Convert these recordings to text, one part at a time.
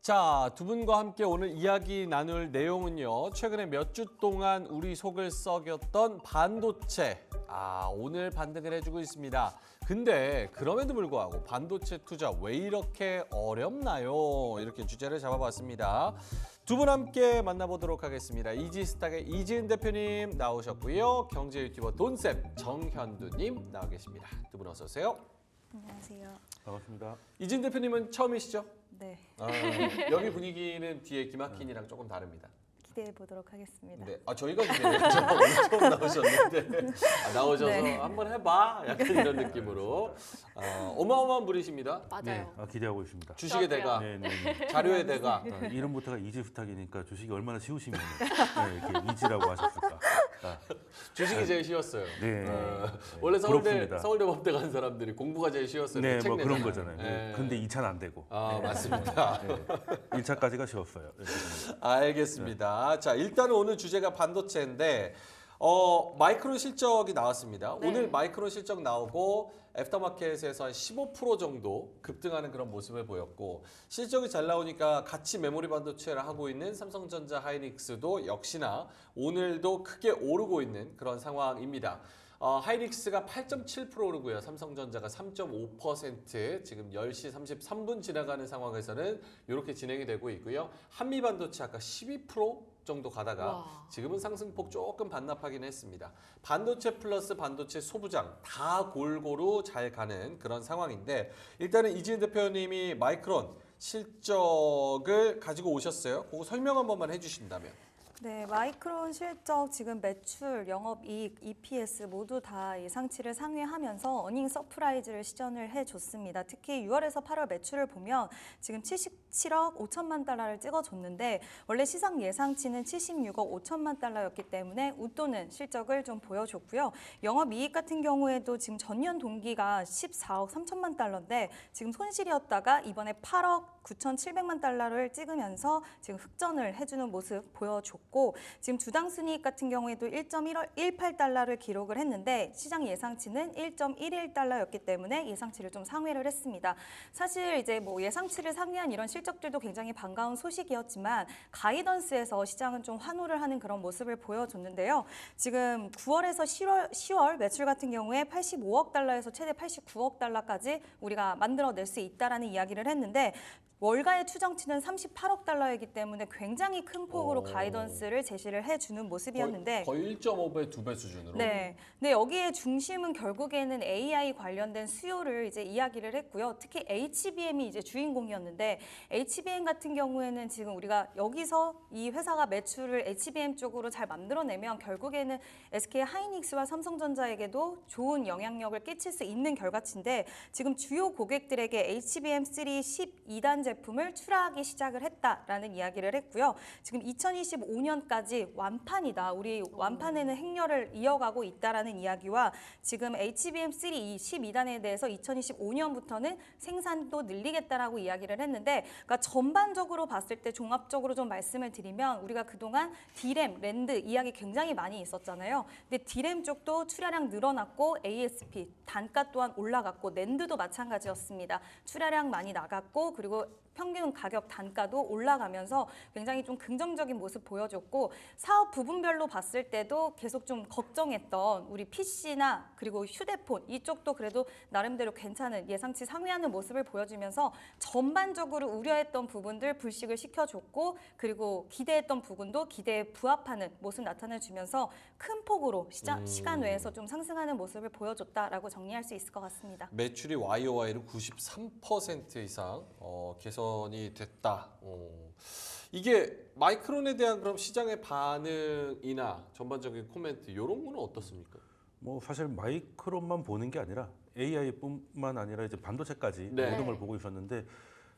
자, 두 분과 함께 오늘 이야기 나눌 내용은요. 최근에 몇 주 동안 우리 속을 썩였던 반도체. 오늘 반등을 해주고 있습니다. 근데 그럼에도 불구하고 반도체 투자 왜 이렇게 어렵나요? 이렇게 주제를 잡아봤습니다. 두 분 함께 만나보도록 하겠습니다. 이지스탁의 이지은 대표님 나오셨고요. 경제 유튜버 돈쌤 정현두님 나와 계십니다. 두 분 어서 오세요. 안녕하세요. 반갑습니다. 이지은 대표님은 처음이시죠? 네, 여기 분위기는 뒤에 김학인이랑 조금 다릅니다. 기대해 보도록 하겠습니다. 네, 저희가 기대했죠. 오늘 처음 나오셨는데 나오셔서 네. 한번 해봐 약간 이런 느낌으로 어마어마한 분이십니다. 맞아요. 기대하고 있습니다. 주식의 대가, 네, 네. 자료의 대가. 이름부터가 이지스탁이니까 주식이 얼마나 쉬우시면 이렇게 이지라고 하셨을까. 주식이 제일 쉬웠어요. 네. 원래 부럽습니다. 서울대 법대 간 사람들이 공부가 제일 쉬웠어요. 네, 책 뭐 그런 내잖아요. 거잖아요. 네. 근데 2차는 안 되고. 맞습니다. 1차까지가 쉬웠어요. 알겠습니다. 자, 일단은 오늘 주제가 반도체인데 마이크론 실적이 나왔습니다. 네. 오늘 마이크론 실적 나오고 애프터마켓에서 한 15% 정도 급등하는 그런 모습을 보였고 실적이 잘 나오니까 같이 메모리 반도체를 하고 있는 삼성전자 하이닉스도 역시나 오늘도 크게 오르고 있는 그런 상황입니다. 하이닉스가 8.7% 오르고요. 삼성전자가 3.5% 지금 10시 33분 지나가는 상황에서는 이렇게 진행이 되고 있고요. 한미반도체 아까 12% 정도 가다가 와. 지금은 상승폭 조금 반납하긴 했습니다. 반도체 플러스 반도체 소부장 다 골고루 잘 가는 그런 상황인데 일단은 이지은 대표님이 마이크론 실적을 가지고 오셨어요. 그거 설명 한 번만 해주신다면. 네, 마이크론 실적 지금 매출, 영업이익, EPS 모두 다 예상치를 상회하면서 어닝 서프라이즈를 시전을 해줬습니다. 특히 6월에서 8월 매출을 보면 지금 77억 5천만 달러를 찍어줬는데 원래 시장 예상치는 76억 5천만 달러였기 때문에 웃도는 실적을 좀 보여줬고요. 영업이익 같은 경우에도 지금 전년 동기가 14억 3천만 달러인데 지금 손실이었다가 이번에 8억 9,700만 달러를 찍으면서 지금 흑전을 해주는 모습 보여줬고 지금 주당 순이익 같은 경우에도 1.18달러를 기록을 했는데 시장 예상치는 1.11달러였기 때문에 예상치를 좀 상회를 했습니다. 사실 이제 뭐 예상치를 상회한 이런 실적들도 굉장히 반가운 소식이었지만 가이던스에서 시장은 좀 환호를 하는 그런 모습을 보여줬는데요. 지금 9월에서 10월 매출 같은 경우에 85억 달러에서 최대 89억 달러까지 우리가 만들어낼 수 있다라는 이야기를 했는데 월가의 추정치는 38억 달러이기 때문에 굉장히 큰 폭으로 가이던스를 제시를 해주는 모습이었는데 거의 1.5배, 2배 수준으로. 네. 근데 여기에 중심은 결국에는 AI 관련된 수요를 이제 이야기를 했고요. 특히 HBM이 이제 주인공이었는데 HBM 같은 경우에는 지금 우리가 여기서 이 회사가 매출을 HBM 쪽으로 잘 만들어내면 결국에는 SK 하이닉스와 삼성전자에게도 좋은 영향력을 끼칠 수 있는 결과치인데 지금 주요 고객들에게 HBM3 12단 제품을 출하하기 시작을 했다라는 이야기를 했고요. 지금 2025년까지 완판이다. 우리 완판에는 행렬을 이어가고 있다라는 이야기와 지금 HBM3 이 12단에 대해서 2025년부터는 생산도 늘리겠다라고 이야기를 했는데 그러니까 전반적으로 봤을 때 종합적으로 좀 말씀을 드리면 우리가 그동안 D램, 랜드 이야기 굉장히 많이 있었잖아요. 근데 D램 쪽도 출하량 늘어났고 ASP 단가 또한 올라갔고 랜드도 마찬가지였습니다. 출하량 많이 나갔고 그리고 평균 가격 단가도 올라가면서 굉장히 좀 긍정적인 모습 보여줬고 사업 부분별로 봤을 때도 계속 좀 걱정했던 우리 PC나 그리고 휴대폰 이쪽도 그래도 나름대로 괜찮은 예상치 상회하는 모습을 보여주면서 전반적으로 우려했던 부분들 불식을 시켜줬고 그리고 기대했던 부분도 기대에 부합하는 모습 나타내주면서 큰 폭으로 시간 외에서 좀 상승하는 모습을 보여줬다라고 정리할 수 있을 것 같습니다. 매출이 YOY로 93% 이상 개선이 됐다. 이게 마이크론에 대한 그럼 시장의 반응이나 전반적인 코멘트 이런 거는 어떻습니까? 뭐 사실 마이크론만 보는 게 아니라 AI뿐만 아니라 이제 반도체까지 네. 모든 걸 보고 있었는데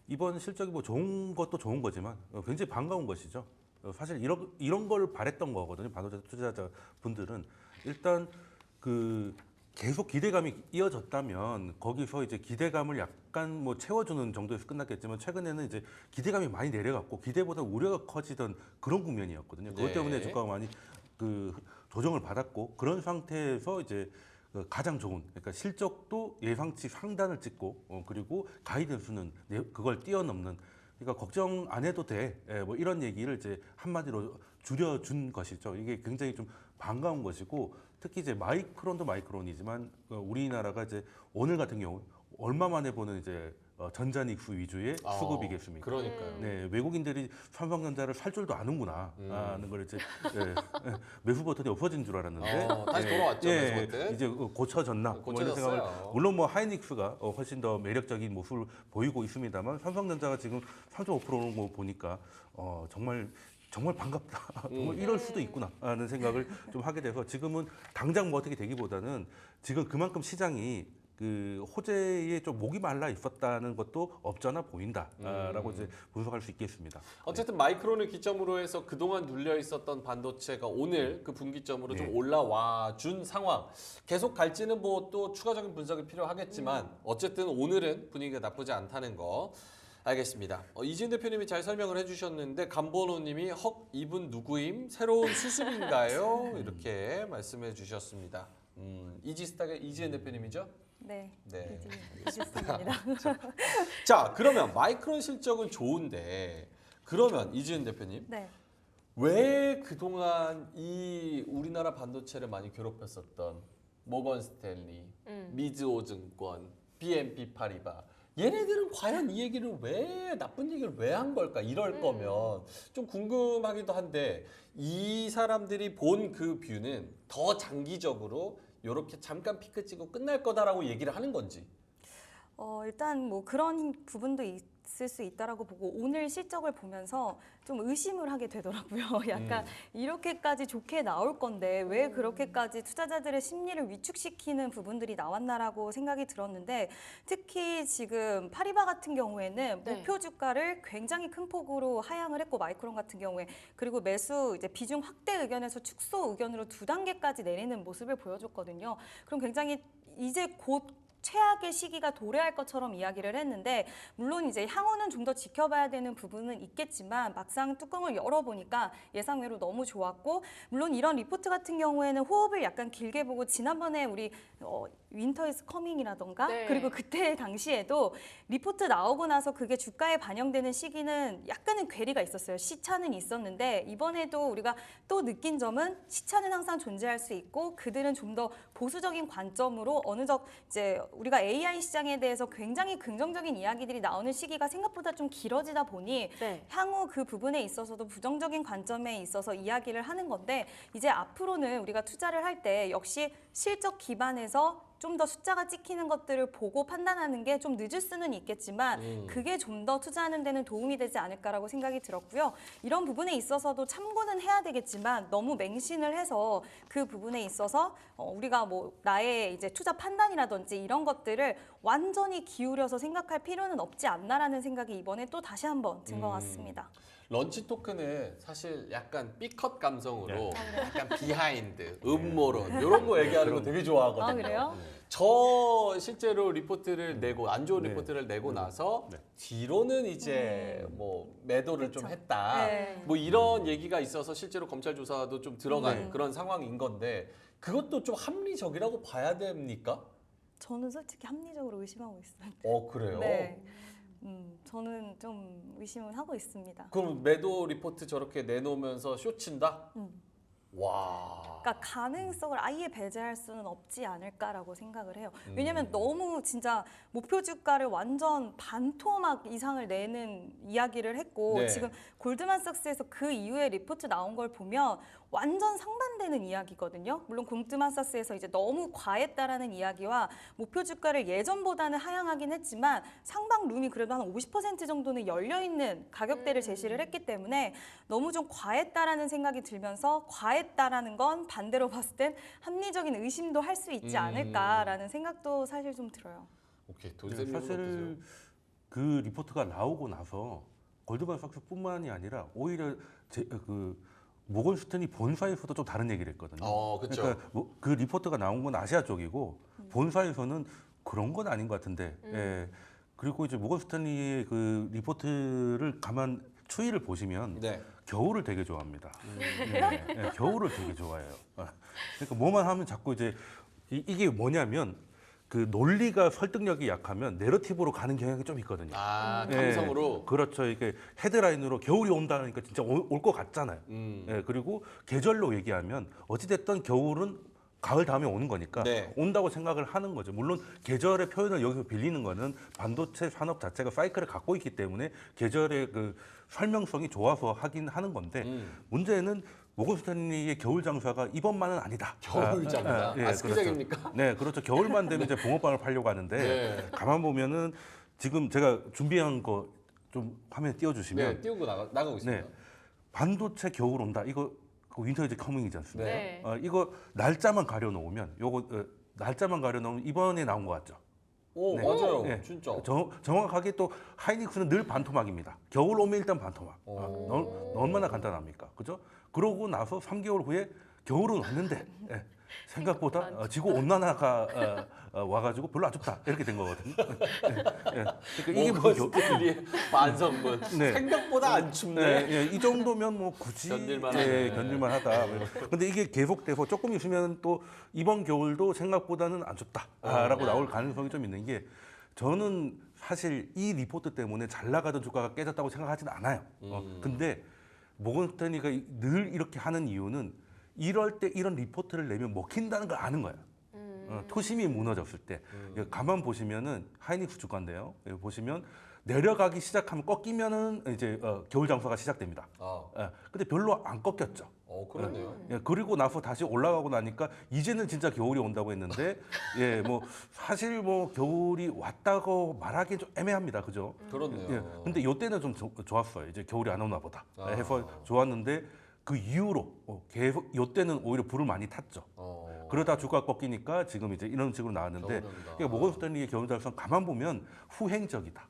이번 실적이 뭐 좋은 것도 좋은 거지만 굉장히 반가운 것이죠. 사실 이런 걸 바랬던 거거든요. 반도체 투자자 분들은 일단 그 계속 기대감이 이어졌다면 거기서 이제 기대감을 약간 뭐 채워주는 정도에서 끝났겠지만 최근에는 이제 기대감이 많이 내려갔고 기대보다 우려가 커지던 그런 국면이었거든요. 그것 때문에 주가가 많이 그 조정을 받았고 그런 상태에서 이제 가장 좋은 그러니까 실적도 예상치 상단을 찍고 그리고 가이던스는 그걸 뛰어넘는 그러니까 걱정 안 해도 돼. 뭐 이런 얘기를 이제 한마디로 줄여준 것이죠. 이게 굉장히 좀 반가운 것이고 특히 이제 마이크론도 마이크론이지만 우리나라가 이제 오늘 같은 경우 얼마 만에 보는 이제 전자닉스 위주의 수급이겠습니까? 그러니까요. 네, 외국인들이 삼성전자를 살 줄도 아는구나 하는 걸 이제 매수 버튼이 없어진 줄 알았는데 다시 돌아왔죠, 매수 버튼. 이제 고쳐졌나 뭐 이런 생각을 고쳐졌어요. 물론 뭐 하이닉스가 훨씬 더 매력적인 모습을 보이고 있습니다만 삼성전자가 지금 3.5% 오는 거 보니까 정말 반갑다. 정말 이럴 수도 있구나 하는 생각을 좀 하게 돼서 지금은 당장 뭐 어떻게 되기보다는 지금 그만큼 시장이 그 호재에 좀 목이 말라 있었다는 것도 없잖아 보인다라고 이제 분석할 수 있겠습니다. 어쨌든 마이크론을 기점으로 해서 그동안 눌려 있었던 반도체가 오늘 그 분기점으로 좀 올라와 준 상황. 계속 갈지는 뭐 또 추가적인 분석이 필요하겠지만 어쨌든 오늘은 분위기가 나쁘지 않다는 거. 알겠습니다. 이진 대표님이 잘 설명을 해주셨는데 감본호님이 헉 이분 누구임? 새로운 수습인가요? 이렇게 말씀해 주셨습니다. 이지스탁의 이지은 대표님이죠? 네. 네. 이지스입니다. 자, 그러면 마이크론 실적은 좋은데 그러면 이지은 대표님 네. 왜 그동안 이 우리나라 반도체를 많이 괴롭혔었던 모건 스탠리, 미즈호 증권, BNP 파리바 얘네들은 과연 이 얘기를 왜 나쁜 얘기를 왜 한 걸까? 이럴 거면 좀 궁금하기도 한데 이 사람들이 본 그 뷰는 더 장기적으로 이렇게 잠깐 피크 찍고 끝날 거다라고 얘기를 하는 건지. 일단 뭐 그런 부분도 있을 수 있다라고 보고 오늘 실적을 보면서 좀 의심을 하게 되더라고요. 약간 이렇게까지 좋게 나올 건데 왜 그렇게까지 투자자들의 심리를 위축시키는 부분들이 나왔나라고 생각이 들었는데 특히 지금 파리바 같은 경우에는 네. 목표 주가를 굉장히 큰 폭으로 하향을 했고 마이크론 같은 경우에 그리고 매수 이제 비중 확대 의견에서 축소 의견으로 2단계까지 내리는 모습을 보여줬거든요. 그럼 굉장히 이제 곧 최악의 시기가 도래할 것처럼 이야기를 했는데 물론 이제 향후는 좀 더 지켜봐야 되는 부분은 있겠지만 막상 뚜껑을 열어보니까 예상외로 너무 좋았고 물론 이런 리포트 같은 경우에는 호흡을 약간 길게 보고 지난번에 우리 윈터 이즈 커밍이라던가 네. 그리고 그때 당시에도 리포트 나오고 나서 그게 주가에 반영되는 시기는 약간은 괴리가 있었어요. 시차는 있었는데 이번에도 우리가 또 느낀 점은 시차는 항상 존재할 수 있고 그들은 좀 더 보수적인 관점으로 어느덧 이제 우리가 AI 시장에 대해서 굉장히 긍정적인 이야기들이 나오는 시기가 생각보다 좀 길어지다 보니 네. 향후 그 부분에 있어서도 부정적인 관점에 있어서 이야기를 하는 건데 이제 앞으로는 우리가 투자를 할 때 역시 실적 기반에서 좀 더 숫자가 찍히는 것들을 보고 판단하는 게 좀 늦을 수는 있겠지만 그게 좀 더 투자하는 데는 도움이 되지 않을까라고 생각이 들었고요. 이런 부분에 있어서도 참고는 해야 되겠지만 너무 맹신을 해서 그 부분에 있어서 우리가 뭐 나의 이제 투자 판단이라든지 이런 것들을 완전히 기울여서 생각할 필요는 없지 않나라는 생각이 이번에 또 다시 한번 든 것 같습니다. 런치 토크는 사실 약간 B컷 감성으로 약간 비하인드, 음모론 이런 거 얘기하는 거 되게 좋아하거든요. 아, 그래요? 저 실제로 리포트를 내고 안 좋은 리포트를 내고 나서 뒤로는 이제 뭐 매도를 좀 했다. 네. 뭐 이런 얘기가 있어서 실제로 검찰 조사도 좀 들어간 그런 상황인 건데 그것도 좀 합리적이라고 봐야 됩니까? 저는 솔직히 합리적으로 의심하고 있어요. 그래요? 네. 저는 좀 의심은 하고 있습니다. 그럼 매도 리포트 저렇게 내놓으면서 쇼친다? 와. 그러니까 가능성을 아예 배제할 수는 없지 않을까라고 생각을 해요. 왜냐하면 너무 진짜 목표 주가를 완전 반토막 이상을 내는 이야기를 했고 네. 지금 골드만삭스에서 그 이후에 리포트 나온 걸 보면 완전 상반되는 이야기거든요. 물론 골드만삭스에서 이제 너무 과했다라는 이야기와 목표 주가를 예전보다는 하향하긴 했지만 상방 룸이 그래도 한 50% 정도는 열려 있는 가격대를 제시를 했기 때문에 너무 좀 과했다라는 생각이 들면서 과했다라는 건 반대로 봤을 땐 합리적인 의심도 할 수 있지 않을까라는 생각도 사실 좀 들어요. 오케이. 네, 도대체님은 어떠세요? 사실 그 리포트가 나오고 나서 골드만삭스뿐만이 아니라 오히려 그 모건 스탠리 본사에서도 좀 다른 얘기를 했거든요. 그렇죠. 그러니까 그 리포트가 나온 건 아시아 쪽이고 본사에서는 그런 건 아닌 것 같은데. 예. 그리고 이제 모건 스탠리의 그 리포트를 가만 추이를 보시면 네. 겨울을 되게 좋아합니다. 예, 겨울을 되게 좋아해요. 그러니까 뭐만 하면 자꾸 이제 이게 뭐냐면 그 논리가 설득력이 약하면 내러티브로 가는 경향이 좀 있거든요. 아, 예, 감성으로. 그렇죠. 이게 헤드라인으로 겨울이 온다니까 진짜 올 것 같잖아요. 예, 그리고 계절로 얘기하면 어찌됐든 겨울은 가을 다음에 오는 거니까 네. 온다고 생각을 하는 거죠. 물론 계절의 표현을 여기서 빌리는 거는 반도체 산업 자체가 사이클을 갖고 있기 때문에 계절의 그 설명성이 좋아서 하긴 하는 건데 문제는 모건 스탠리의 겨울 장사가 이번만은 아니다. 겨울 장사. 예, 아, 스키장입니까? 네, 그렇죠. 겨울만 되면 이제 붕어빵을 팔려고 하는데 네. 가만 보면은 지금 제가 준비한 거 좀 화면에 띄워주시면 네, 띄우고 나가고 있습니다. 네. 반도체 겨울 온다. 이거 그 윈터 이즈 커밍이지 않습니까? 네. 이거 날짜만 가려 놓으면 요거 날짜만 가려 놓으면 이번에 나온 것 같죠. 오, 네. 맞아요. 네. 진짜. 정확하게 또 하이닉스는 늘 반토막입니다. 겨울 오면 일단 반토막. 얼마나 간단합니까? 그죠? 그러고 나서 3개월 후에 겨울은 왔는데 생각보다 지구 온난화가 와가지고 별로 안 춥다 이렇게 된 거거든요. 그러니까 이게 무슨 모건스탠리의 반성문. 네. 생각보다 안 춥네. 이 정도면 뭐 굳이 견딜만하네. 견딜만하다. 근데 이게 계속돼서 조금 있으면 또 이번 겨울도 생각보다는 안 춥다라고 나올 가능성이 좀 있는 게 저는 사실 이 리포트 때문에 잘 나가던 주가가 깨졌다고 생각하지는 않아요. 근데 모건 스탠리가 늘 이렇게 하는 이유는 이럴 때 이런 리포트를 내면 먹힌다는 걸 아는 거예요. 토심이 무너졌을 때 가만 보시면은 하이닉스 주가인데요. 여기 보시면 내려가기 시작하면 꺾이면은 이제 겨울 장사가 시작됩니다. 근데 별로 안 꺾였죠. 그렇네요. 그리고 나서 다시 올라가고 나니까 이제는 진짜 겨울이 온다고 했는데 뭐 사실 뭐 겨울이 왔다고 말하기엔 좀 애매합니다. 그죠? 그렇네요. 근데 이때는 좀 좋았어요. 이제 겨울이 안 오나 보다 해서 좋았는데 그 이후로 계속 이때는 오히려 불을 많이 탔죠. 그러다 주가 꺾이니까 지금 이제 이런 식으로 나왔는데 그러니까 모건 스탠리의 겨울 장사는 가만 보면 후행적이다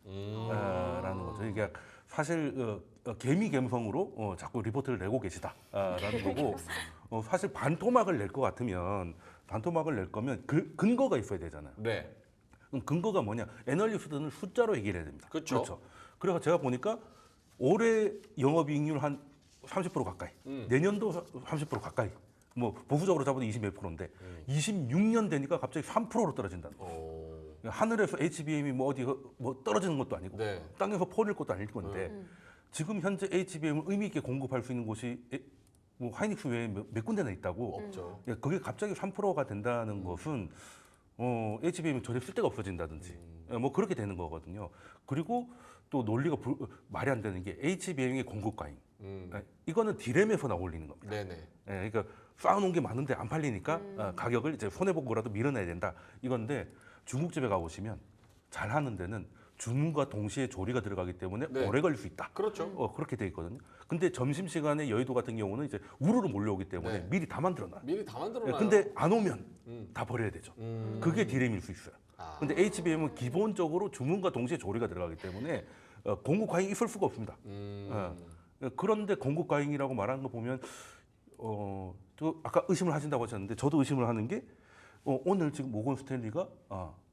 라는 거죠. 이게 사실 개미 감성으로 자꾸 리포트를 내고 계시다라는 거고 사실 반토막을 낼 것 같으면 반토막을 낼 거면 근거가 있어야 되잖아요. 네. 그럼 근거가 뭐냐? 애널리스트는 숫자로 얘기를 해야 됩니다. 그렇죠. 그래서 제가 보니까 올해 영업이익률 한 30% 가까이, 내년도 30% 가까이, 뭐 보수적으로 잡아도 20몇 %인데 26년 되니까 갑자기 3%로 떨어진다는 거예요. 하늘에서 HBM이 뭐 어디 뭐 떨어지는 것도 아니고 네. 땅에서 퍼질 것도 아닐 건데 지금 현재 HBM을 의미 있게 공급할 수 있는 곳이 뭐 하이닉스 외에 몇 군데나 있다고. 없죠. 그게 갑자기 3%가 된다는 것은 HBM이 전혀 쓸데가 없어진다든지 뭐 그렇게 되는 거거든요. 그리고 또 논리가 말이 안 되는 게 HBM의 공급 과잉. 이거는 디램에서 나올리는 겁니다. 네네. 그러니까 쌓아놓은 게 많은데 안 팔리니까 가격을 이제 손해보고라도 밀어내야 된다. 이건데 중국집에 가보시면 잘하는 데는 주문과 동시에 조리가 들어가기 때문에 네. 오래 걸릴 수 있다. 그렇죠. 그렇게 돼 있거든요. 근데 점심시간에 여의도 같은 경우는 이제 우르르 몰려오기 때문에 네. 미리 다 만들어놔요. 미리 다 만들어놔요. 근데 안 오면 다 버려야 되죠. 그게 디램일 수 있어요. 아. 근데 HBM은 기본적으로 주문과 동시에 조리가 들어가기 때문에 공급 과잉이 있을 수가 없습니다. 그런데 공급 과잉이라고 말하는 거 보면 또 아까 의심을 하신다고 하셨는데 저도 의심을 하는 게 오늘 지금 모건 스탠리가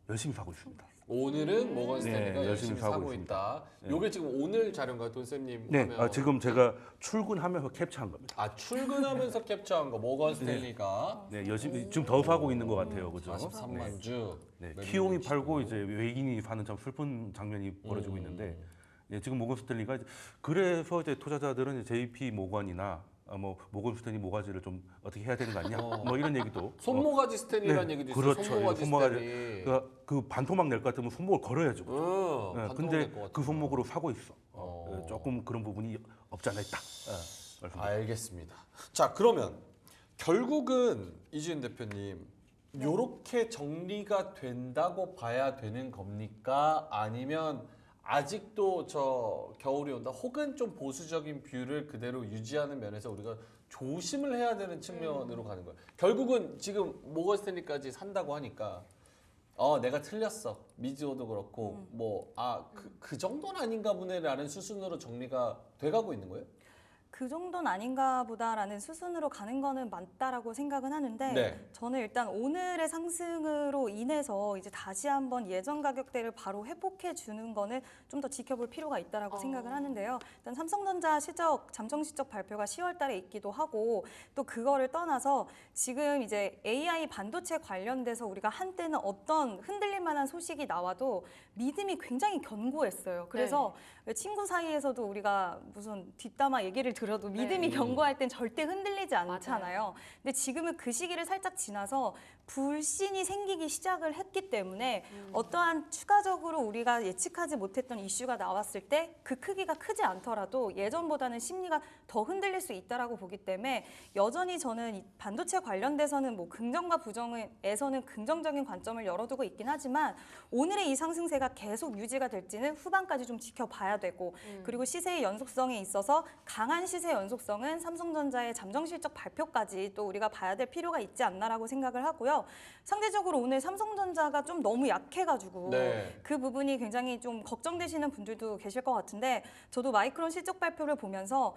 열심히 사고 있습니다. 오늘은 모건 스탠리가 네, 열심히 사고 있습니다. 있다. 요게 지금 오늘 자료인가요, 돈쌤님? 네, 화면? 지금 제가 출근하면서 캡처한 겁니다. 출근하면서 캡처한 거 모건 스탠리가 네, 열심히 지금 더 사고 있는 것 같아요, 그죠? 43만 주. 네, 키움이 팔고 이제 외국인이 사는 참 슬픈 장면이 벌어지고 있는데 지금 모건 스탠리가 그래서 이제 투자자들은 이제 JP 모건이나 뭐 모건 스탠리 모가지를 좀 어떻게 해야 되는 거 아니냐? 뭐 이런 얘기도 손모가지 스탠리라는 네, 얘기도 있어요. 그렇죠. 손모가지 손모가지. 스탠리. 그 반토막 낼 것 같으면 손목을 걸어야죠. 반토막 근데 낼것 같아요. 그 손목으로 사고 있어. 조금 그런 부분이 없지 않아 있다. 말씀드립니다. 알겠습니다. 자, 그러면 결국은 이지은 대표님 요렇게 정리가 된다고 봐야 되는 겁니까? 아니면 아직도 저 겨울이 온다 혹은 좀 보수적인 뷰를 그대로 유지하는 면에서 우리가 조심을 해야 되는 측면으로 가는 거예요. 결국은 지금 모건 스탠리까지 산다고 하니까 내가 틀렸어. 미즈오도 그렇고 그 정도는 아닌가 보네라는 수순으로 정리가 돼가고 있는 거예요? 그 정도는 아닌가 보다라는 수순으로 가는 거는 맞다라고 생각은 하는데 네. 저는 일단 오늘의 상승으로 인해서 이제 다시 한번 예전 가격대를 바로 회복해 주는 거는 좀 더 지켜볼 필요가 있다라고 생각을 하는데요. 일단 삼성전자 실적, 잠정 실적 발표가 10월 달에 있기도 하고 또 그거를 떠나서 지금 이제 AI 반도체 관련돼서 우리가 한때는 어떤 흔들릴 만한 소식이 나와도 믿음이 굉장히 견고했어요. 그래서 친구 사이에서도 우리가 무슨 뒷담화 얘기를 들어도 믿음이 견고할 땐 절대 흔들리지 않잖아요. 근데 지금은 그 시기를 살짝 지나서 불신이 생기기 시작을 했기 때문에 어떠한 추가적으로 우리가 예측하지 못했던 이슈가 나왔을 때 그 크기가 크지 않더라도 예전보다는 심리가 더 흔들릴 수 있다라고 보기 때문에 여전히 저는 이 반도체 관련돼서는 뭐 긍정과 부정에서는 긍정적인 관점을 열어두고 있긴 하지만 오늘의 이 상승세가 계속 유지가 될지는 후반까지 좀 지켜봐야 되고 그리고 시세의 연속성에 있어서 강한 시세 연속성은 삼성전자의 잠정 실적 발표까지 또 우리가 봐야 될 필요가 있지 않나라고 생각을 하고요. 상대적으로 오늘 삼성전자가 좀 너무 약해가지고 네. 그 부분이 굉장히 좀 걱정되시는 분들도 계실 것 같은데 저도 마이크론 실적 발표를 보면서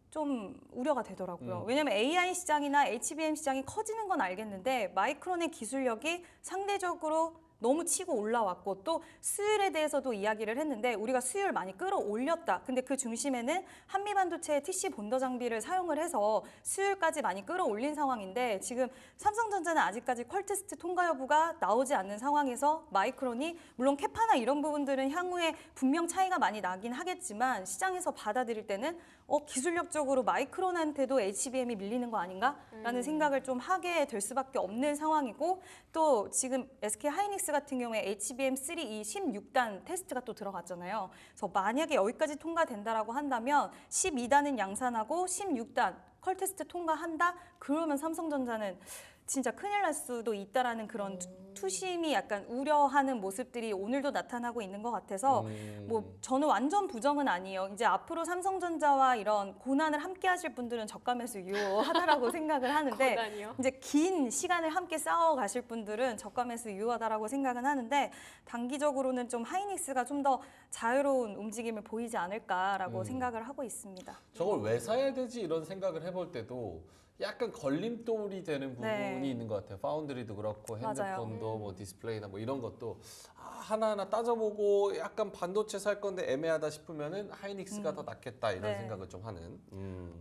좀 우려가 되더라고요. 왜냐면 AI 시장이나 HBM 시장이 커지는 건 알겠는데 마이크론의 기술력이 상대적으로 너무 치고 올라왔고 또 수율에 대해서도 이야기를 했는데 우리가 수율 많이 끌어올렸다. 근데 그 중심에는 한미반도체의 TC 본더 장비를 사용을 해서 수율까지 많이 끌어올린 상황인데 지금 삼성전자는 아직까지 퀄테스트 통과 여부가 나오지 않는 상황에서 마이크론이 물론 캐파나 이런 부분들은 향후에 분명 차이가 많이 나긴 하겠지만 시장에서 받아들일 때는 기술력적으로 마이크론한테도 HBM이 밀리는 거 아닌가라는 생각을 좀 하게 될 수밖에 없는 상황이고 또 지금 SK 하이닉스 같은 경우에 HBM3 이 16단 테스트가 또 들어갔잖아요. 그래서 만약에 여기까지 통과된다라고 한다면 12단은 양산하고 16단 퀄 테스트 통과한다? 그러면 삼성전자는 진짜 큰일 날 수도 있다라는 그런 투심이 약간 우려하는 모습들이 오늘도 나타나고 있는 것 같아서 뭐 저는 완전 부정은 아니에요. 이제 앞으로 삼성전자와 이런 고난을 함께 하실 분들은 저가 매수 유효하다라고 생각을 하는데 고난이요? 이제 긴 시간을 함께 싸워 가실 분들은 저가 매수 유효하다라고 생각은 하는데 단기적으로는 좀 하이닉스가 좀 더 자유로운 움직임을 보이지 않을까라고 생각을 하고 있습니다. 저걸 왜 사야 되지 이런 생각을 해볼 때도 약간 걸림돌이 되는 부분이 네. 있는 것 같아요. 파운드리도 그렇고 맞아요. 핸드폰도 뭐 디스플레이나 뭐 이런 것도 하나하나 따져보고 약간 반도체 살 건데 애매하다 싶으면은 하이닉스가 더 낫겠다 이런 네. 생각을 좀 하는.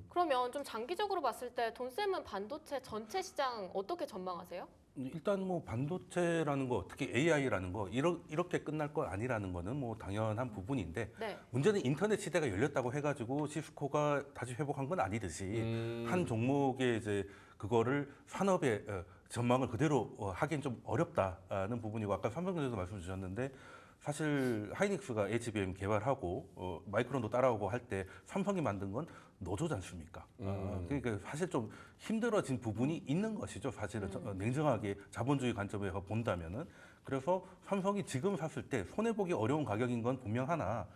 그러면 좀 장기적으로 봤을 때 돈쌤은 반도체 전체 시장 어떻게 전망하세요? 일단 뭐 반도체라는 거, 특히 AI라는 거 이렇게 끝날 거 아니라는 거는 뭐 당연한 부분인데 네. 문제는 인터넷 시대가 열렸다고 해가지고 시스코가 다시 회복한 건 아니듯이 한 종목에 이제 그거를 산업의 전망을 그대로 하기엔 좀 어렵다는 부분이고 아까 삼성전자도 말씀 주셨는데 사실 하이닉스가 HBM 개발하고 마이크론도 따라오고 할 때 삼성이 만든 건 노조지 않습니까? 그러니까 사실 좀 힘들어진 부분이 있는 것이죠. 사실은 냉정하게 자본주의 관점에서 본다면은 그래서 삼성이 지금 샀을 때 손해 보기 어려운 가격인 건 분명하나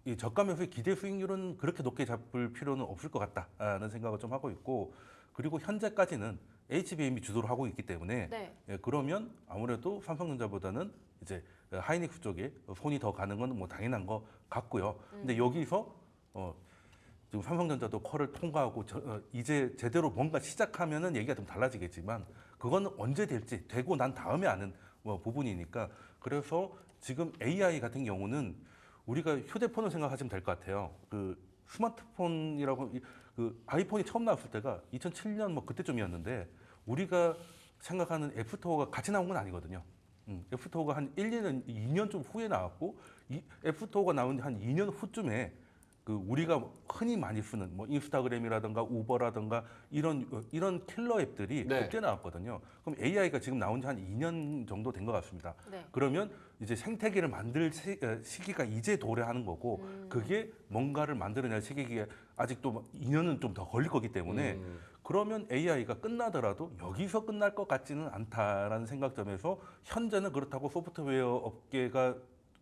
이 저가면서의 기대 수익률은 그렇게 높게 잡을 필요는 없을 것 같다는 생각을 좀 하고 있고 그리고 현재까지는 HBM이 주도를 하고 있기 때문에 네. 그러면 아무래도 삼성전자보다는 이제 하이닉스 쪽에 손이 더 가는 건 뭐 당연한 것 같고요. 근데 여기서 지금 삼성전자도 퀄을 통과하고 이제 제대로 뭔가 시작하면은 얘기가 좀 달라지겠지만 그건 언제 될지 되고 난 다음에 아는 부분이니까 그래서 지금 AI 같은 경우는 우리가 휴대폰을 생각하시면 될 것 같아요. 그 스마트폰이라고 그 아이폰이 처음 나왔을 때가 2007년 뭐 그때쯤이었는데 우리가 생각하는 애프터가 같이 나온 건 아니거든요. 애프터가 한 1년, 2년 좀 후에 나왔고 이 애프터가 나온 한 2년 후쯤에 그 우리가 흔히 많이 쓰는 뭐 인스타그램이라든가 우버라든가 이런 킬러 앱들이 네. 그때 나왔거든요. 그럼 AI가 지금 나온 지 한 2년 정도 된 것 같습니다. 네. 그러면 이제 생태계를 만들 시기가 이제 도래하는 거고 그게 뭔가를 만들어낼 시기가 아직도 2년은 좀 더 걸릴 거기 때문에 그러면 AI가 끝나더라도 여기서 끝날 것 같지는 않다라는 생각점에서 현재는 그렇다고 소프트웨어 업계가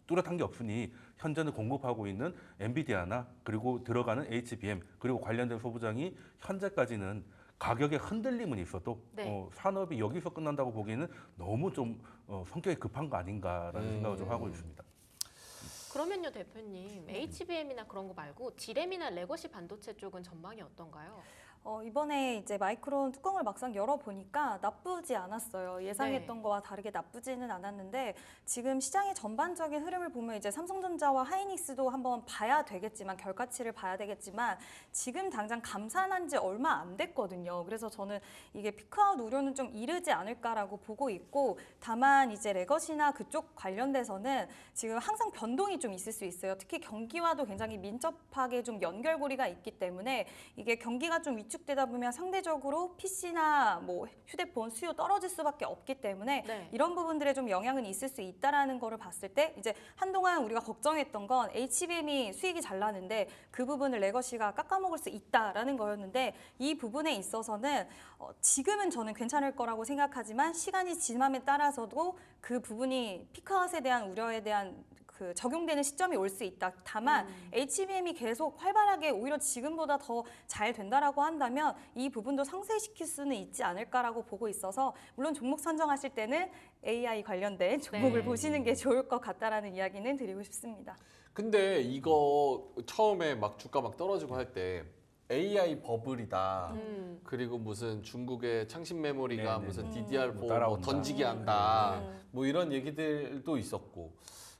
뚜렷한 게 없으니 현재는 공급하고 있는 엔비디아나 그리고 들어가는 HBM 그리고 관련된 소부장이 현재까지는 가격에 흔들림은 있어도 네. 산업이 여기서 끝난다고 보기에는 너무 좀 성격이 급한 거 아닌가라는 생각을 좀 하고 있습니다. 그러면요, 대표님, HBM이나 그런 거 말고 디램이나 레거시 반도체 쪽은 전망이 어떤가요? 이번에 이제 마이크론 뚜껑을 막상 열어보니까 나쁘지 않았어요. 예상했던 네. 거와 다르게 나쁘지는 않았는데 지금 시장의 전반적인 흐름을 보면 이제 삼성전자와 하이닉스도 한번 봐야 되겠지만 결과치를 봐야 되겠지만 지금 당장 감산한 지 얼마 안 됐거든요. 그래서 저는 이게 피크아웃 우려는 좀 이르지 않을까라고 보고 있고 다만 이제 레거시나 그쪽 관련돼서는 지금 항상 변동이 좀 있을 수 있어요. 특히 경기와도 굉장히 민첩하게 좀 연결고리가 있기 때문에 이게 경기가 좀 위축되다 보면 상대적으로 PC나 뭐 휴대폰 수요 떨어질 수밖에 없기 때문에 네. 이런 부분들에 좀 영향은 있을 수 있다라는 거를 봤을 때 이제 한동안 우리가 걱정했던 건 HBM이 수익이 잘 나는데 그 부분을 레거시가 깎아먹을 수 있다라는 거였는데 이 부분에 있어서는 지금은 저는 괜찮을 거라고 생각하지만 시간이 지남에 따라서도 그 부분이 피크아웃에 대한 우려에 대한 그 적용되는 시점이 올 수 있다. 다만 HBM이 계속 활발하게 오히려 지금보다 더 잘 된다라고 한다면 이 부분도 상쇄시킬 수는 있지 않을까라고 보고 있어서 물론 종목 선정하실 때는 AI 관련된 종목을 네. 보시는 게 좋을 것 같다라는 이야기는 드리고 싶습니다. 근데 이거 처음에 막 주가 막 떨어지고 할 때 AI 버블이다. 그리고 무슨 중국의 창신 메모리가 네네. 무슨 DDR4 뭐 따라온다. 던지기 한다. 뭐 이런 얘기들도 있었고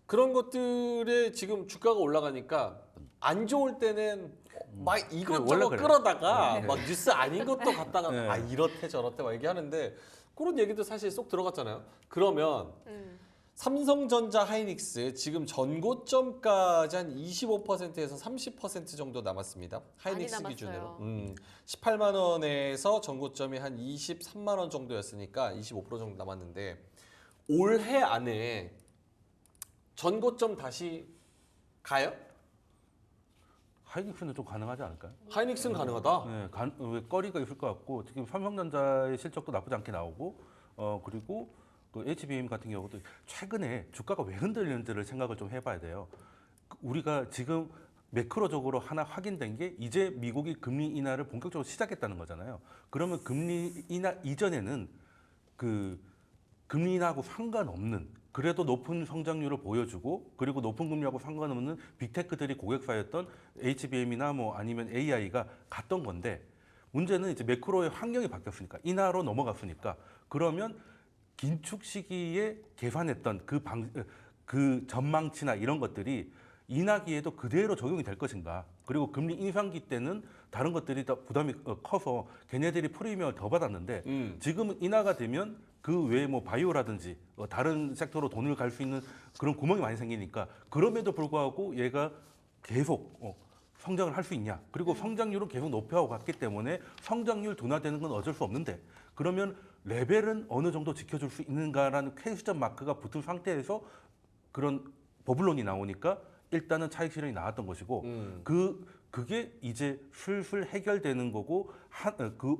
그런 것들에 지금 주가가 올라가니까 안 좋을 때는 막 원래 이것저것 그래요. 끌어다가 네. 막 뉴스 아닌 것도 갖다가 네. 아 이렇대 저렇대 막 얘기하는데 그런 얘기도 사실 쏙 들어갔잖아요. 그러면 삼성전자 하이닉스 지금 전고점까지 한 25%에서 30% 정도 남았습니다. 하이닉스 많이 기준으로. 남았어요. 18만 원에서 전고점이 한 23만 원 정도였으니까 25% 정도 남았는데 올해 안에 전고점 다시 가요? 하이닉스는 좀 가능하지 않을까요? 하이닉스는 가능하다. 네, 왜 거리가 있을 것 같고 지금 삼성전자의 실적도 나쁘지 않게 나오고 그리고 그 HBM 같은 경우도 최근에 주가가 왜 흔들리는지를 생각을 좀 해봐야 돼요. 우리가 지금 매크로적으로 하나 확인된 게 이제 미국이 금리 인하를 본격적으로 시작했다는 거잖아요. 그러면 금리 인하 이전에는 그 금리 인하하고 상관없는 그래도 높은 성장률을 보여주고 그리고 높은 금리하고 상관없는 빅테크들이 고객사였던 HBM이나 뭐 아니면 AI가 갔던 건데 문제는 이제 매크로의 환경이 바뀌었으니까 인하로 넘어갔으니까 그러면 긴축 시기에 계산했던 그 전망치나 이런 것들이 인하기에도 그대로 적용이 될 것인가 그리고 금리 인상기 때는 다른 것들이 더 부담이 커서 걔네들이 프리미엄을 더 받았는데 지금은 인하가 되면 그 외에 뭐 바이오라든지 다른 섹터로 돈을 갈 수 있는 그런 구멍이 많이 생기니까 그럼에도 불구하고 얘가 계속 성장을 할 수 있냐 그리고 성장률은 계속 높여가고 갔기 때문에 성장률 둔화되는 건 어쩔 수 없는데 그러면 레벨은 어느 정도 지켜줄 수 있는가라는 퀘스천 마크가 붙은 상태에서 그런 버블론이 나오니까 일단은 차익 실현이 나왔던 것이고 그게 이제 슬슬 해결되는 거고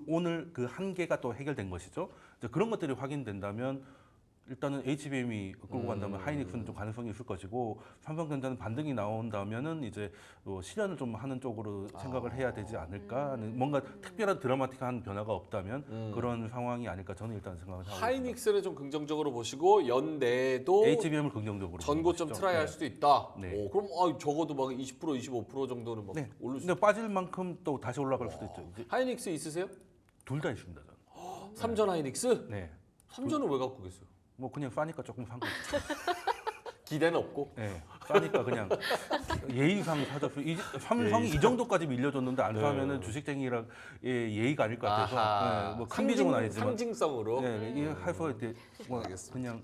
오늘 그 한계가 또 해결된 것이죠. 이제 그런 것들이 확인된다면 일단은 HBM이 끌고 간다면 하이닉스는 좀 가능성이 있을 것이고 삼성전자는 반등이 나온다면은 이제 실현을 좀 하는 쪽으로 생각을 해야 되지 않을까 하는 뭔가 특별한 드라마틱한 변화가 없다면 그런 상황이 아닐까 저는 일단 생각을 하고 있습니다. 하이닉스를 좀 긍정적으로 보시고 연내도 HBM을 긍정적으로 전고점 보는 트라이 할 것이죠. 수도 있다. 네. 오, 그럼 적어도 막 20% 25% 정도는 막 네. 오를 수 근데 빠질 만큼 또 다시 올라갈 수도 있죠. 이제 하이닉스 있으세요? 둘 다 있습니다. 저는. 삼전 하이닉스? 네. 삼전을 왜 갖고 계세요? 뭐 그냥 싸니까 조금 산 거죠. 기대는 없고. 네, 싸니까 그냥 예의상 사줬어. 삼성이 이 정도까지 밀려줬는데 안 사면은 주식쟁이라 예의가 아닐 것 같아서 아하. 뭐 큰 비중은 아니지만 상징성으로. 네, 이 해서 이제 뭐 알겠습니다. 그냥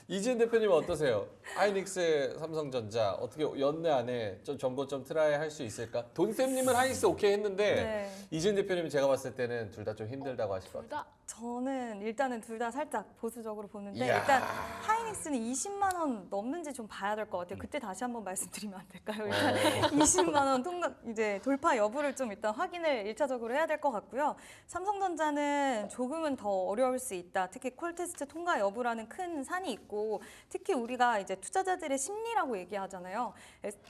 이지은 대표님은 어떠세요? 하이닉스, 삼성전자 어떻게 연내 안에 좀 전고점 트라이 할 수 있을까? 돈쌤님은 하이닉스 오케이 했는데 네. 이지은 대표님은 제가 봤을 때는 둘 다 좀 힘들다고 하실 것 둘 같아요. 다 저는 일단은 둘 다 살짝 보수적으로 보는데 이야. 일단 하이닉스는 20만 원 넘는지 좀 봐야 될 것 같아요. 그때 다시 한번 말씀드리면 안 될까요? 일단 20만 원 이제 돌파 여부를 좀 일단 확인을 1차적으로 해야 될 것 같고요. 삼성전자는 조금은 더 어려울 수 있다. 특히 콜테스트 통과 여부라는 큰 산이 있고 있고 특히 우리가 이제 투자자들의 심리라고 얘기하잖아요.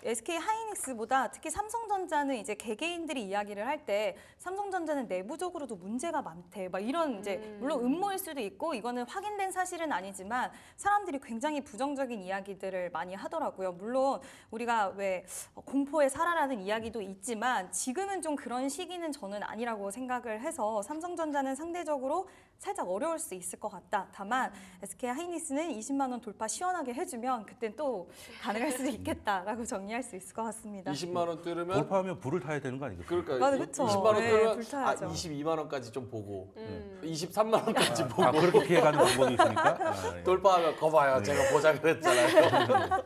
SK 하이닉스보다 특히 삼성전자는 이제 개개인들이 이야기를 할 때 삼성전자는 내부적으로도 문제가 많대. 막 이런 이제 물론 음모일 수도 있고 이거는 확인된 사실은 아니지만 사람들이 굉장히 부정적인 이야기들을 많이 하더라고요. 물론 우리가 왜 공포에 살아라는 이야기도 있지만 지금은 좀 그런 시기는 저는 아니라고 생각을 해서 삼성전자는 상대적으로 살짝 어려울 수 있을 것 같다. 다만 SK 하이닉스는 20만 원 돌파 시원하게 해주면 그땐 또 가능할 수도 있겠다라고 정리할 수 있을 것 같습니다. 20만 원 뜨면 돌파하면 불을 타야 되는 거 아니겠어요? 그러니까 맞아, 그쵸. 20만 원 네, 뜨면 불타야죠. 22만 원까지 좀 보고 23만 원까지 보고 아, 그렇게 피해가는 방법이 있으니까. 아, 예. 돌파하면 거봐요. 제가 보자 그랬잖아요.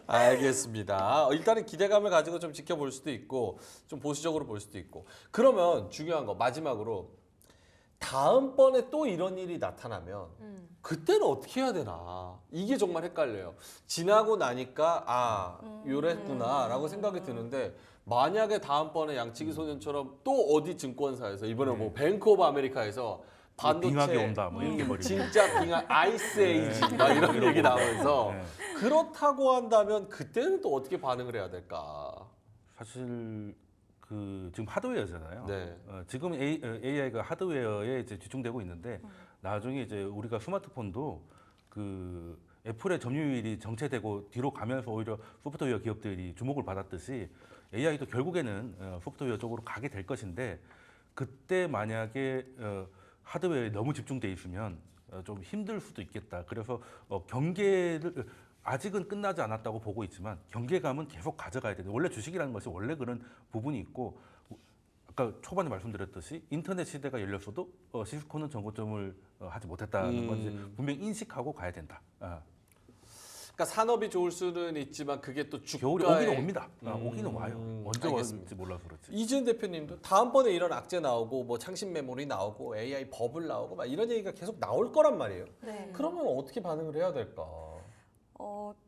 알겠습니다. 일단은 기대감을 가지고 좀 지켜볼 수도 있고 좀 보수적으로 볼 수도 있고 그러면 중요한 거 마지막으로 다음번에 또 이런 일이 나타나면 그때는 어떻게 해야 되나 이게 정말 헷갈려요. 지나고 나니까 요랬구나라고 생각이 드는데 만약에 다음번에 양치기 소년처럼 또 어디 증권사에서 이번에 뭐 뱅크 오브 아메리카에서 반도체 빙하기 온다 뭐 이렇게 버리고. 진짜 빙하 아이스 에이지 막 이런 얘기 나오면서 네. 그렇다고 한다면 그때는 또 어떻게 반응을 해야 될까? 사실 그 지금 하드웨어잖아요. 네. 지금 AI가 하드웨어에 이제 집중되고 있는데 나중에 이제 우리가 스마트폰도 그 애플의 점유율이 정체되고 뒤로 가면서 오히려 소프트웨어 기업들이 주목을 받았듯이 AI도 결국에는 소프트웨어 쪽으로 가게 될 것인데 그때 만약에 하드웨어에 너무 집중돼 있으면 좀 힘들 수도 있겠다. 그래서 경계를 아직은 끝나지 않았다고 보고 있지만 경계감은 계속 가져가야 되는데 원래 주식이라는 것이 원래 그런 부분이 있고 아까 초반에 말씀드렸듯이 인터넷 시대가 열렸어도 시스코는 전고점을 하지 못했다는 건 이제 분명히 인식하고 가야 된다. 그러니까 산업이 좋을 수는 있지만 그게 또 겨울이 주가에 오기는 옵니다. 오기는 와요. 언제 알겠습니다. 올지 몰라서 그렇지. 이지은 대표님도 다음번에 이런 악재 나오고 뭐 창신 메모리 나오고 AI 버블 나오고 막 이런 얘기가 계속 나올 거란 말이에요. 네. 그러면 어떻게 반응을 해야 될까?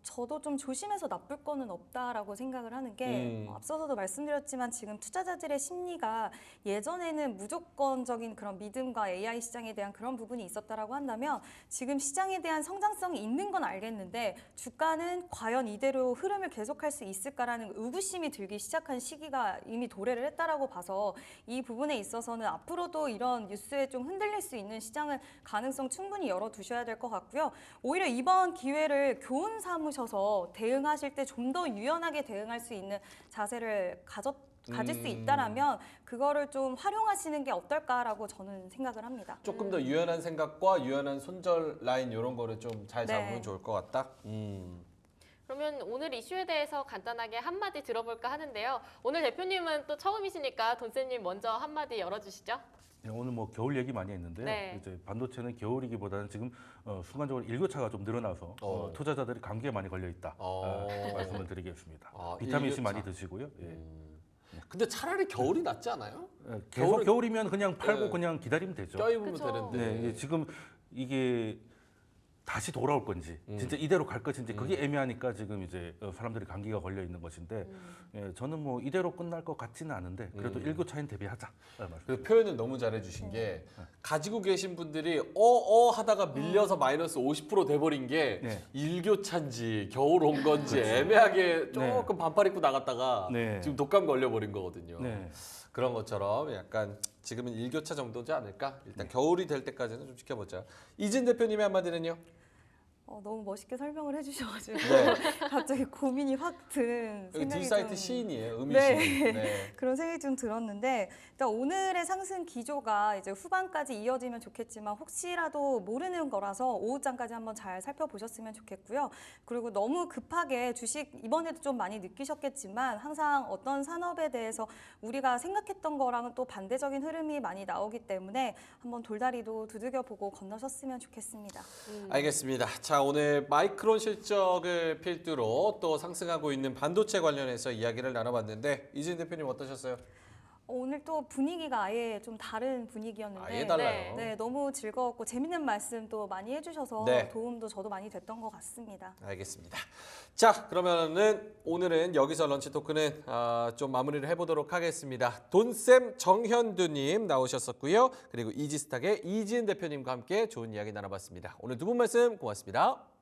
저도 좀 조심해서 나쁠 거는 없다라고 생각을 하는 게 앞서서도 말씀드렸지만 지금 투자자들의 심리가 예전에는 무조건적인 그런 믿음과 AI 시장에 대한 그런 부분이 있었다라고 한다면 지금 시장에 대한 성장성이 있는 건 알겠는데 주가는 과연 이대로 흐름을 계속할 수 있을까라는 의구심이 들기 시작한 시기가 이미 도래를 했다라고 봐서 이 부분에 있어서는 앞으로도 이런 뉴스에 좀 흔들릴 수 있는 시장은 가능성 충분히 열어두셔야 될 것 같고요. 오히려 이번 기회를 교훈 삼으셔서 대응하실 때 좀 더 유연하게 대응할 수 있는 자세를 가질 수 있다라면 그거를 좀 활용하시는 게 어떨까라고 저는 생각을 합니다. 조금 더 유연한 생각과 유연한 손절 라인 이런 거를 좀 잘 네. 잡으면 좋을 것 같다. 그러면 오늘 이슈에 대해서 간단하게 한마디 들어볼까 하는데요. 오늘 대표님은 또 처음이시니까 돈쌤님 먼저 한마디 열어주시죠. 네, 오늘 뭐 겨울 얘기 많이 했는데요. 네. 이제 반도체는 겨울이기보다는 지금 순간적으로 일교차가 좀 늘어나서 투자자들이 감기에 많이 걸려 있다. 말씀을 드리겠습니다. 비타민 C 일교차. 많이 드시고요. 예. 근데 차라리 겨울이 낫지 않아요? 계속 겨울은- 겨울이면 그냥 팔고 네. 그냥 기다리면 되죠. 껴입으면 그쵸. 되는데. 네, 예, 지금 이게 다시 돌아올 건지 진짜 이대로 갈 것인지 그게 애매하니까 지금 이제 사람들이 감기가 걸려 있는 것인데 예, 저는 뭐 이대로 끝날 것 같지는 않은데 그래도 일교차엔 대비하자. 그 표현을 너무 잘해주신 게 가지고 계신 분들이 하다가 밀려서 마이너스 50% 돼버린 게 네. 일교차인지 겨울 온 건지 애매하게 조금 반팔 입고 나갔다가 네. 지금 독감 걸려버린 거거든요. 네. 그런 것처럼 약간 지금은 일교차 정도지 않을까? 일단 겨울이 될 때까지는 좀 지켜보자. 이진 대표님의 한마디는요? 너무 멋있게 설명을 해주셔가지고 네. 갑자기 고민이 확 든 여기 생각이 딜사이트 좀 시인이에요. 음이 네. 시인. 네. 그런 생각이 좀 들었는데 일단 오늘의 상승 기조가 이제 후반까지 이어지면 좋겠지만 혹시라도 모르는 거라서 오후장까지 한번 잘 살펴보셨으면 좋겠고요. 그리고 너무 급하게 주식 이번에도 좀 많이 느끼셨겠지만 항상 어떤 산업에 대해서 우리가 생각했던 거랑은 또 반대적인 흐름이 많이 나오기 때문에 한번 돌다리도 두들겨보고 건너셨으면 좋겠습니다. 알겠습니다. 자, 오늘 마이크론 실적을 필두로 또 상승하고 있는 반도체 관련해서 이야기를 나눠봤는데 이진 대표님 어떠셨어요? 오늘 또 분위기가 아예 좀 다른 분위기였는데 아예 달라요. 네, 너무 즐거웠고 재밌는 말씀 또 많이 해주셔서 네. 도움도 저도 많이 됐던 것 같습니다. 알겠습니다. 자, 그러면은 오늘은 여기서 런치 토크는 좀 마무리를 해보도록 하겠습니다. 돈쌤 정현두님 나오셨었고요. 그리고 이지스탁의 이지은 대표님과 함께 좋은 이야기 나눠봤습니다. 오늘 두 분 말씀 고맙습니다.